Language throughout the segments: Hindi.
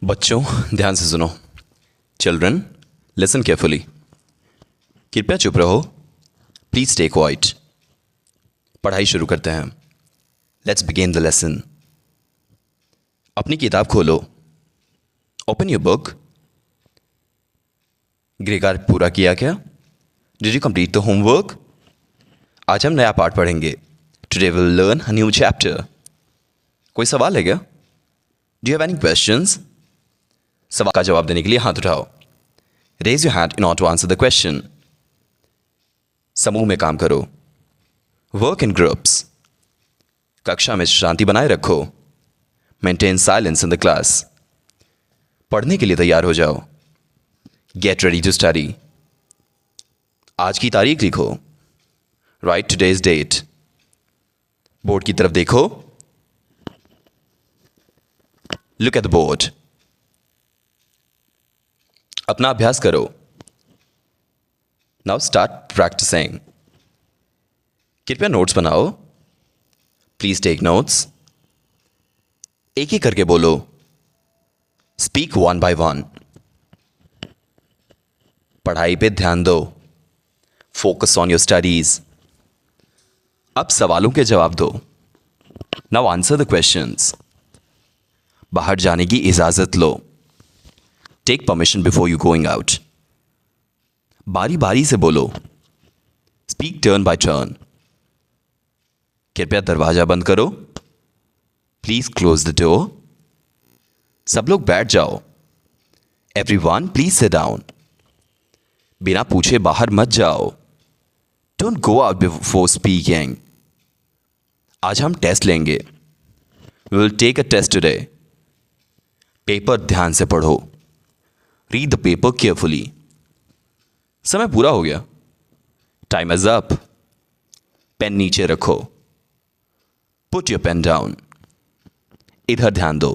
बच्चों ध्यान से सुनो। Children listen carefully. कृपया चुप रहो। Please stay quiet. पढ़ाई शुरू करते हैं। Let's begin the lesson. अपनी किताब खोलो। Open your book. गृह कार्य पूरा किया क्या? Did you complete the homework? आज हम नया पाठ पढ़ेंगे। Today will learn a new chapter. कोई सवाल है क्या? Do you have any questions? सवाल का जवाब देने के लिए हाथ उठाओ। Raise your hand in order to answer the question. समूह में काम करो। Work in groups. कक्षा में शांति बनाए रखो। Maintain silence in the class. पढ़ने के लिए तैयार हो जाओ। Get ready to study. आज की तारीख लिखो। Right today's date. बोर्ड की तरफ देखो। Look at the board. अपना अभ्यास करो। Now start practicing. कृपया नोट्स बनाओ। Please take notes. एक एक करके बोलो। Speak one by one. पढ़ाई पे ध्यान दो। Focus on your studies. अब सवालों के जवाब दो। Now answer the questions. बाहर जाने की इजाजत लो। Take permission before you going out. बारी बारी से बोलो। Speak turn by turn. कृपया दरवाजा बंद करो। Please close the door. सब लोग बैठ जाओ। Everyone please sit down. बिना पूछे बाहर मत जाओ। Don't go out before speaking. आज हम टेस्ट लेंगे। We will take a test today. Paper ध्यान से पढ़ो। Read the paper carefully. समय पूरा हो गया। Time is up. पेन नीचे रखो। Put your pen down. इधर ध्यान दो।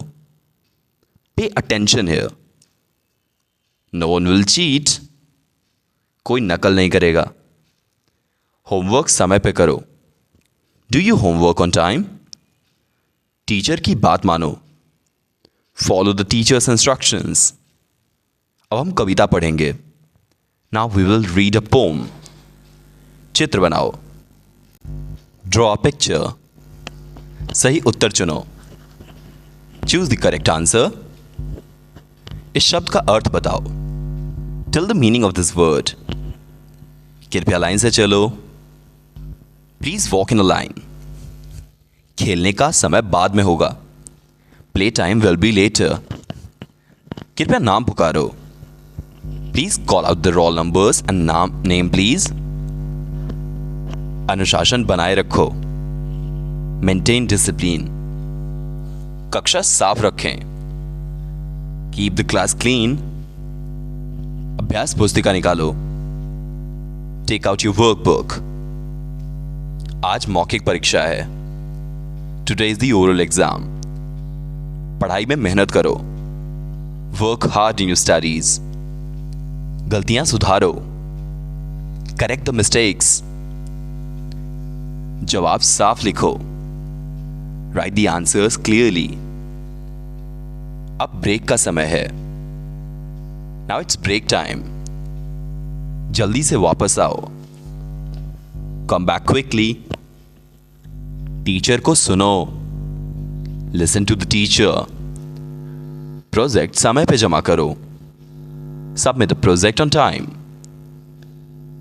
Pay attention here. No one will cheat. कोई नकल नहीं करेगा। होमवर्क समय पे करो। Do you homework on time? Teacher की बात मानो। Follow the teacher's instructions. अब हम कविता पढ़ेंगे। Now we will read a poem. चित्र बनाओ। Draw a picture. सही उत्तर चुनो। Choose the correct answer. इस शब्द का अर्थ बताओ। Tell the meaning of this word. कृपया लाइन से चलो। Please walk in a line. खेलने का समय बाद में होगा। Play time will be later. कृपया नाम पुकारो। Please call out the roll numbers and name please. अनुशासन बनाए रखो। Maintain discipline. कक्षा साफ रखें। Keep the class clean. अभ्यास पुस्तिका निकालो। Take out your work book. आज मौखिक परीक्षा है। Today is the oral exam. पढ़ाई में मेहनत करो। Work hard in your studies. गलतियां सुधारो। Correct the mistakes. जवाब साफ लिखो। Write the answers clearly. अब ब्रेक का समय है। Now it's break time. जल्दी से वापस आओ। Come back quickly. टीचर को सुनो। Listen to the teacher. Project समय पे जमा करो। Submit the project on time.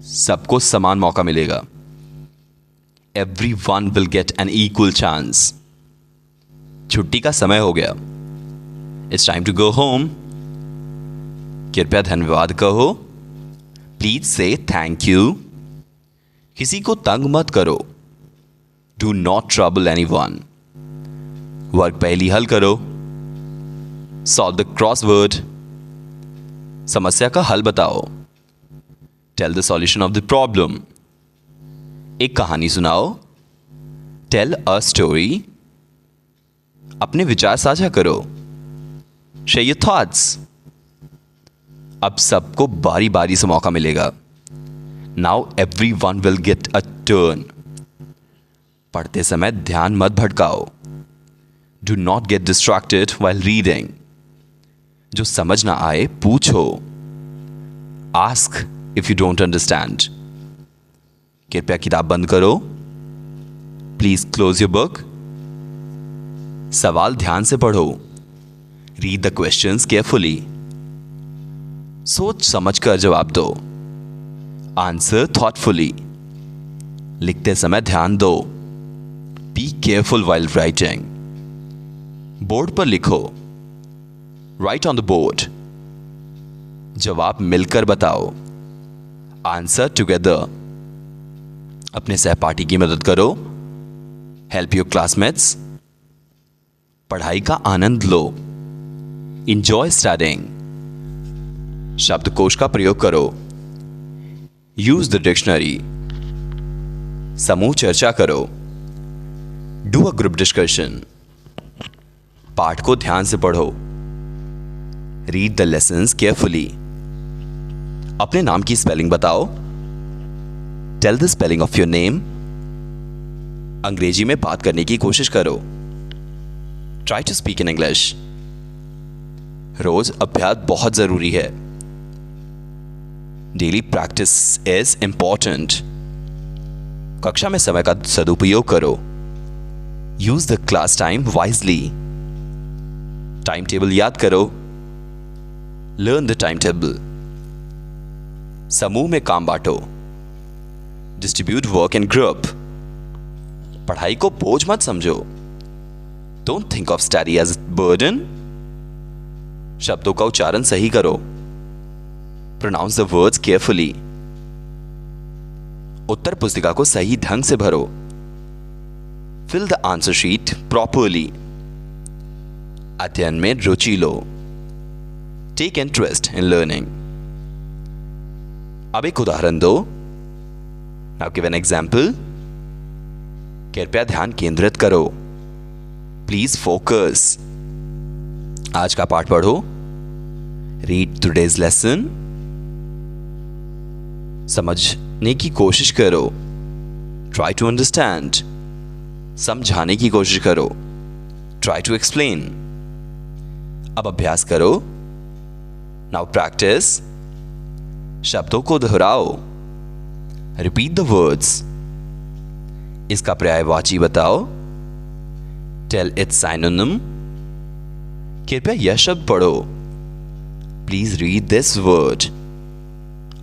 सबको समान मौका मिलेगा। Everyone will get an equal chance. छुट्टी का समय हो गया। It's time to go home. कृपया धन्यवाद कहो। प्लीज से थैंक यू। किसी को तंग मत करो। Do not trouble anyone. Work पहली हल करो। Solve the crossword. समस्या का हल बताओ। Tell the solution of the problem. एक कहानी सुनाओ। Tell a story. अपने विचार साझा करो। Share your thoughts. अब सबको बारी बारी से मौका मिलेगा। Now everyone will get a turn. पढ़ते समय ध्यान मत भटकाओ। Do not get distracted while reading. जो समझ ना आए पूछो। Ask if you don't understand. कृपया किताब बंद करो। Please close your book. सवाल ध्यान से पढ़ो। Read the questions carefully. सोच समझ कर जवाब दो। Answer thoughtfully. लिखते समय ध्यान दो। Be careful while writing. Board पर लिखो। Right on the board. जवाब मिलकर बताओ। Answer together. अपने सहपाठी की मदद करो। Help your classmates. पढ़ाई का आनंद लो। Enjoy studying. शब्दकोश का प्रयोग करो। Use the dictionary. समूह चर्चा करो। Do a group discussion. पाठ को ध्यान से पढ़ो। Read the lessons carefully. अपने नाम की स्पेलिंग बताओ। Tell the spelling of your name. अंग्रेजी में बात करने की कोशिश करो। Try to speak in English. रोज अभ्यास बहुत जरूरी है। Daily practice is important. कक्षा में समय का सदुपयोग करो। Use the class time wisely. Time table याद करो। Learn the time table. समूह में काम बांटो। Distribute work in group. पढ़ाई को बोझ मत समझो। Don't think of study as burden. शब्दों का उच्चारण सही करो। Pronounce the words carefully. उत्तर पुस्तिका को सही ढंग से भरो। Fill the answer sheet properly. अध्ययन में रुचि लो। Take interest in learning. अब एक उदाहरण दो। Now give an example. कृपया ध्यान केंद्रित करो। Please focus. आज का पाठ पढ़ो। Read today's lesson. समझने की कोशिश करो। Try to understand. समझाने की कोशिश करो। Try to explain. अब अभ्यास करो। Now practice. शब्दों को दोहराओ। Repeat the words. इसका पर्यायवाची बताओ। Tell its synonym. कृपया यह शब्द पढ़ो। Please read this word.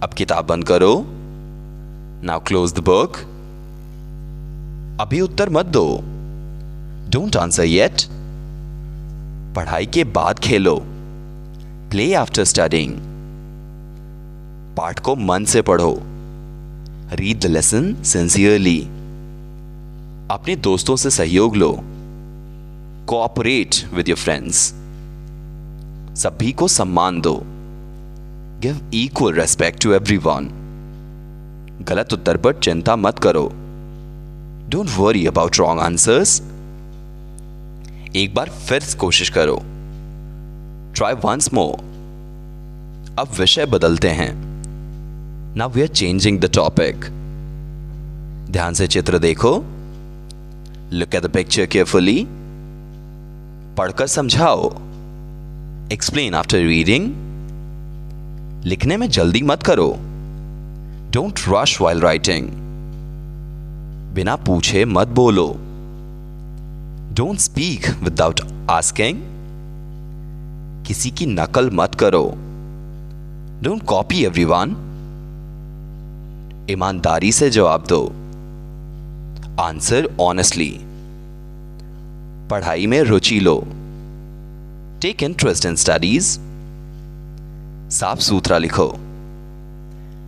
अब किताब बंद करो। Now close the book. अभी उत्तर मत दो। Don't answer yet. पढ़ाई के बाद खेलो। Play after studying. पाठ को मन से पढ़ो। Read the lesson sincerely. अपने दोस्तों से सहयोग लो। Cooperate with your friends. सभी को सम्मान दो। Give equal respect to everyone. गलत उत्तर पर चिंता मत करो। Don't worry about wrong answers. एक बार फिर कोशिश करो। Try once more. अब विषय बदलते हैं। Now we are changing the topic. ध्यान से चित्र देखो। Look at the picture carefully. पढ़कर समझाओ। Explain after reading. लिखने में जल्दी मत करो। Don't rush while writing. बिना पूछे मत बोलो। Don't speak without asking. किसी की नकल मत करो। Don't copy everyone. ईमानदारी से जवाब दो। Answer honestly. पढ़ाई में रुचि लो। Take interest in studies. साफ सुथरा लिखो।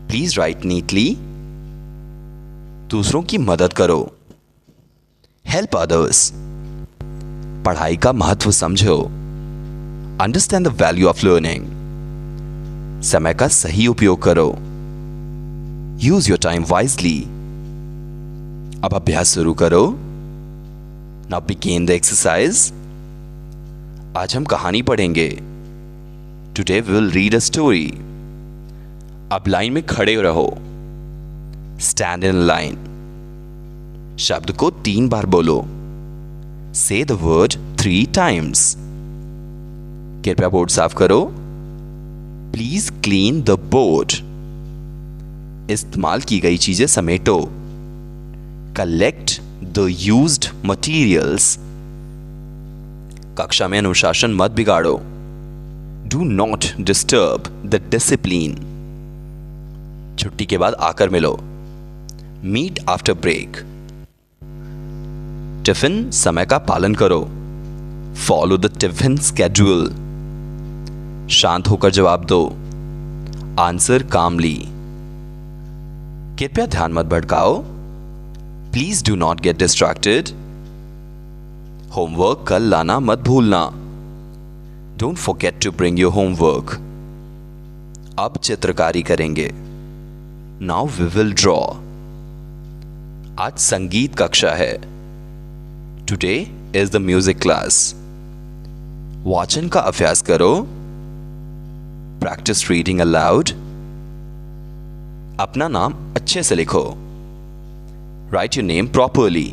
Please write neatly. दूसरों की मदद करो। Help others. पढ़ाई का महत्व समझो। Understand the value of learning. समय का सही उपयोग करो। Use your time wisely. अब अभ्यास शुरू करो। Now begin the exercise. आज हम कहानी पढ़ेंगे। Today we will read a story. अब लाइन में खड़े रहो। Stand in line. शब्द को 3 बार बोलो। Say the word 3 times. कृपया बोर्ड साफ करो। Please clean the board. इस्तेमाल की गई चीजें समेटो। Collect the used materials. कक्षा में अनुशासन मत बिगाड़ो। Do not disturb the discipline. छुट्टी के बाद आकर मिलो। Meet after break. टिफिन समय का पालन करो। Follow the tiffin schedule. शांत होकर जवाब दो। Answer calmly. कृपया ध्यान मत भटकाओ। Please do not get distracted. Homework कल लाना मत भूलना। Don't forget to bring your homework. अब चित्रकारी करेंगे। Now we will draw. आज संगीत कक्षा है। Today is the music class. वाचन का अभ्यास करो। Practice reading aloud. अपना नाम अच्छे से लिखो। Write your name properly.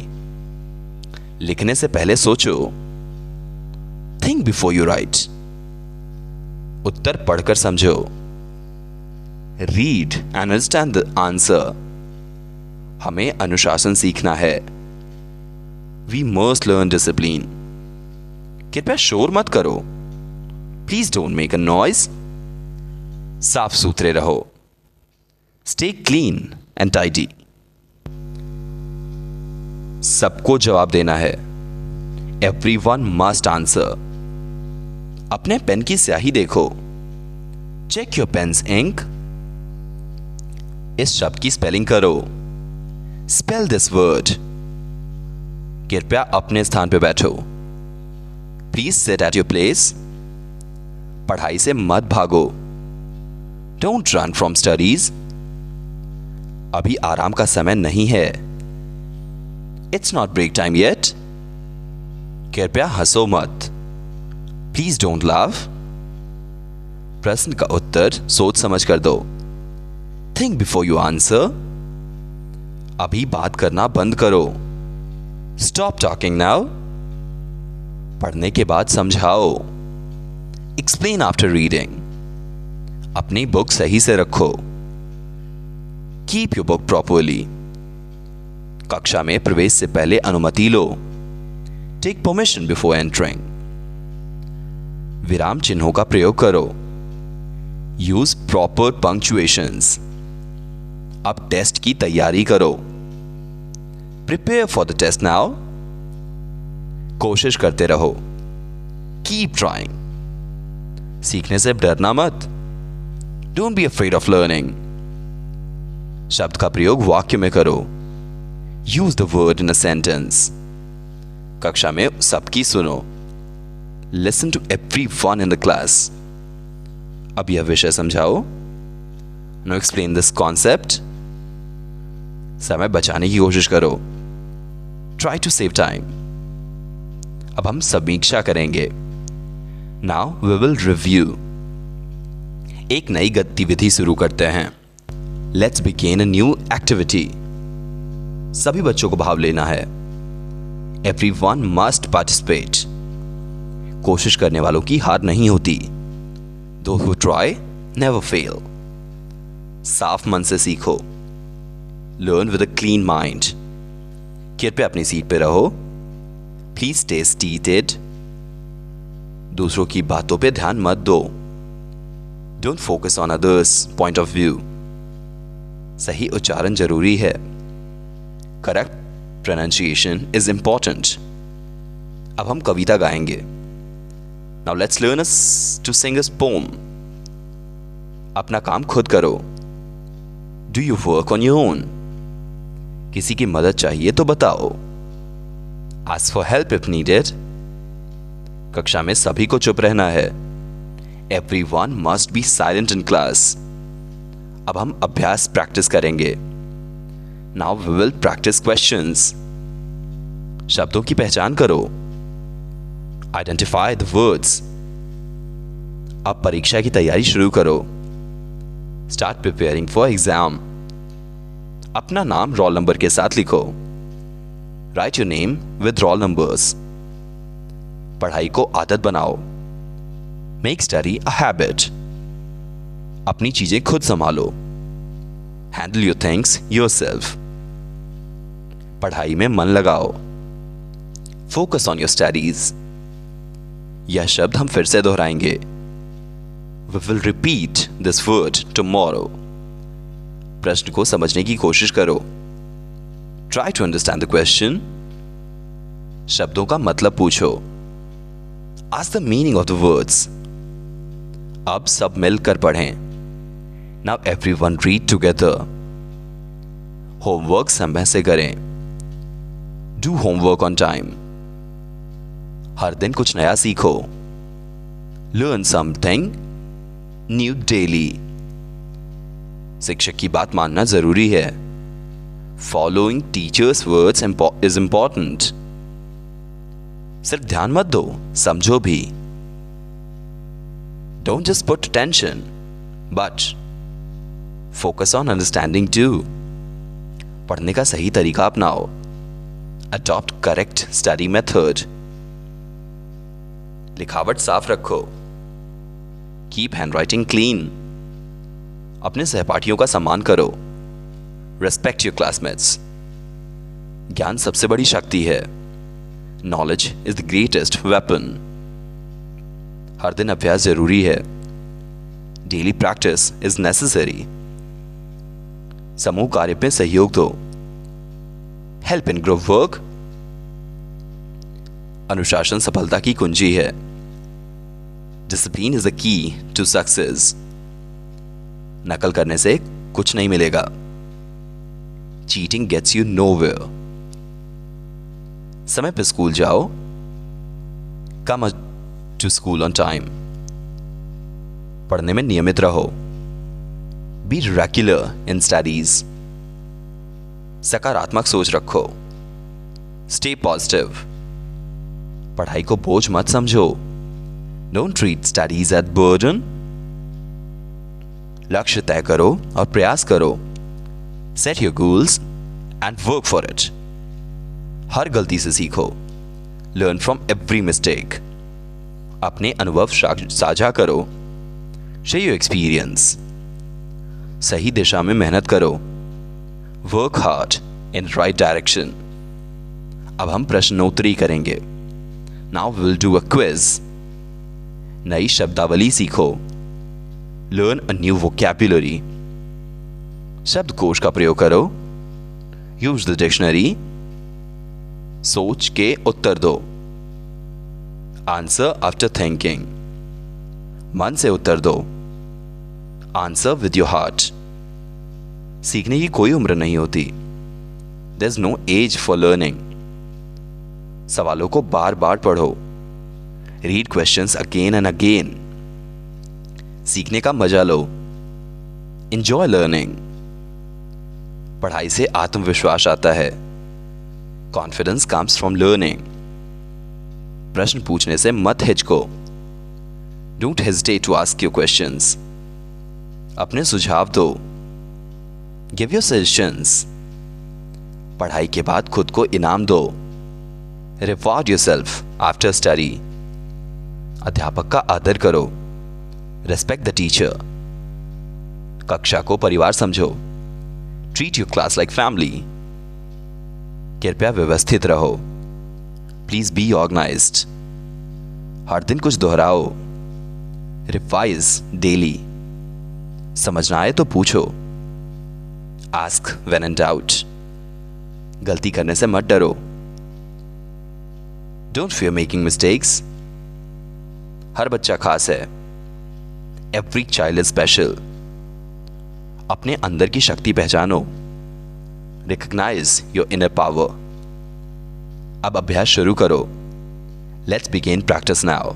लिखने से पहले सोचो। Think before you write. उत्तर पढ़कर समझो। Read and understand the answer. हमें अनुशासन सीखना है। We must learn discipline. कृपया शोर मत करो। Please don't make a noise. साफ सुथरे रहो। Stay clean and tidy. सबको जवाब देना है। Everyone must answer. अपने पेन की स्याही देखो। Check your pen's ink. इस शब्द की स्पेलिंग करो। Spell this word. कृपया अपने स्थान पर बैठो। Please sit at your place. पढ़ाई से मत भागो। Don't run from studies. अभी आराम का समय नहीं है। It's not break time yet. कृपया हंसो मत। Please don't laugh. प्रश्न का उत्तर सोच समझ कर दो। Think before you answer. अभी बात करना बंद करो। Stop talking now. पढ़ने के बाद समझाओ। Explain after reading. अपनी बुक सही से रखो। Keep your book properly. कक्षा में प्रवेश से पहले अनुमति लो। Take permission before entering. विराम चिन्हों का प्रयोग करो। Use proper punctuations. अब टेस्ट की तैयारी करो। Prepare for the test now. कोशिश करते रहो। Keep trying. सीखने से डरना मत। Don't be afraid of learning. शब्द का प्रयोग वाक्य में करो। Use the word in a sentence. कक्षा में सबकी सुनो। Listen to everyone in the class. अब यह विषय समझाओ। Now explain this concept. समय बचाने की कोशिश करो। Try to save time. अब हम समीक्षा करेंगे। Now we will review. एक नई गतिविधि शुरू करते हैं। Let's begin a new activity. सभी बच्चों को भाग लेना है। Everyone must participate. कोशिश करने वालों की हार नहीं होती। Those who try never fail. साफ मन से सीखो। Learn with a clean mind. कृपया अपनी सीट पे रहो। Please stay seated. दूसरों की बातों पे ध्यान मत दो। Don't focus on others' point of view. सही उच्चारण जरूरी है। Correct pronunciation is important. अब हम कविता गाएंगे। Now let's learn to sing a poem. अपना काम खुद करो। Do you work on your own? किसी की मदद चाहिए तो बताओ। Ask for help if needed. कक्षा में सभी को चुप रहना है। Everyone must be silent in class. अब हम अभ्यास प्रैक्टिस करेंगे। Now we will practice questions. शब्दों की पहचान करो। Identify the words. अब परीक्षा की तैयारी शुरू करो। Start preparing for exam. अपना नाम रोल नंबर के साथ लिखो। Write your name with roll numbers. पढ़ाई को आदत बनाओ। Make study a habit. अपनी चीजें खुद संभालो। Handle your things yourself. पढ़ाई में मन लगाओ। Focus on your studies. यह शब्द हम फिर से दोहराएंगे। We will repeat this word tomorrow. प्रश्न को समझने की कोशिश करो। Try to understand the question. शब्दों का मतलब पूछो। Ask the meaning of the words. अब सब मिलकर पढ़ें। Now everyone read together. Homework समय से करें। Do homework on time. हर दिन कुछ नया सीखो। Learn something new daily. शिक्षक की बात मानना जरूरी है। Following teacher's words is important. सिर्फ ध्यान मत दो, समझो भी। Don't just put attention but focus on understanding too. पढ़ने का सही तरीका अपनाओ। Adopt correct study method. लिखावट साफ रखो। Keep handwriting clean. अपने सहपाठियों का सम्मान करो। Respect your classmates. ज्ञान सबसे बड़ी शक्ति है। Knowledge is the greatest weapon. हर दिन अभ्यास जरूरी है। Daily practice is necessary. समूह कार्य में सहयोग दो। Help in group work. अनुशासन सफलता की कुंजी है। Discipline is the key to success. नकल करने से कुछ नहीं मिलेगा। Cheating gets you nowhere. समय पे स्कूल जाओ। Come to school on time. पढ़ने में नियमित रहो। Be regular in studies. सकारात्मक सोच रखो। Stay positive. पढ़ाई को बोझ मत समझो। Don't treat studies eight burden. लक्ष्य तय करो और प्रयास करो। Set your goals and work for it. हर गलती से सीखो। Learn from every mistake. अपने अनुभव साझा करो। Share your experience. सही दिशा में मेहनत करो। Work hard in right direction. अब हम प्रश्नोत्तरी करेंगे। Now we will do a quiz. नई शब्दावली सीखो। Learn a new vocabulary. शब्दकोश का प्रयोग करो। Use the dictionary. सोच के उत्तर दो। Answer after thinking. मन से उत्तर दो। Answer with your heart. सीखने की कोई उम्र नहीं होती। There is no age for learning. सवालों को बार बार पढ़ो। Read questions again and again. सीखने का मजा लो। Enjoy learning. पढ़ाई से आत्मविश्वास आता है। Confidence comes from learning. प्रश्न पूछने से मत हिचको। Don't hesitate to ask your questions. अपने सुझाव दो। Give your suggestions. पढ़ाई के बाद खुद को इनाम दो। Reward yourself after study. अध्यापक का आदर करो। Respect the teacher. कक्षा को परिवार समझो। Treat your class like family. कृपया व्यवस्थित रहो। Please be organised. हर दिन कुछ दोहराओ। Revise daily. समझना आए तो पूछो। Ask when in doubt. गलती करने से मत डरो। Don't fear making mistakes. हर बच्चा खास है। Every child is special. अपने अंदर की शक्ति पहचानो। Recognise your inner power. अब अभ्यास शुरू करो। Let's begin practice now.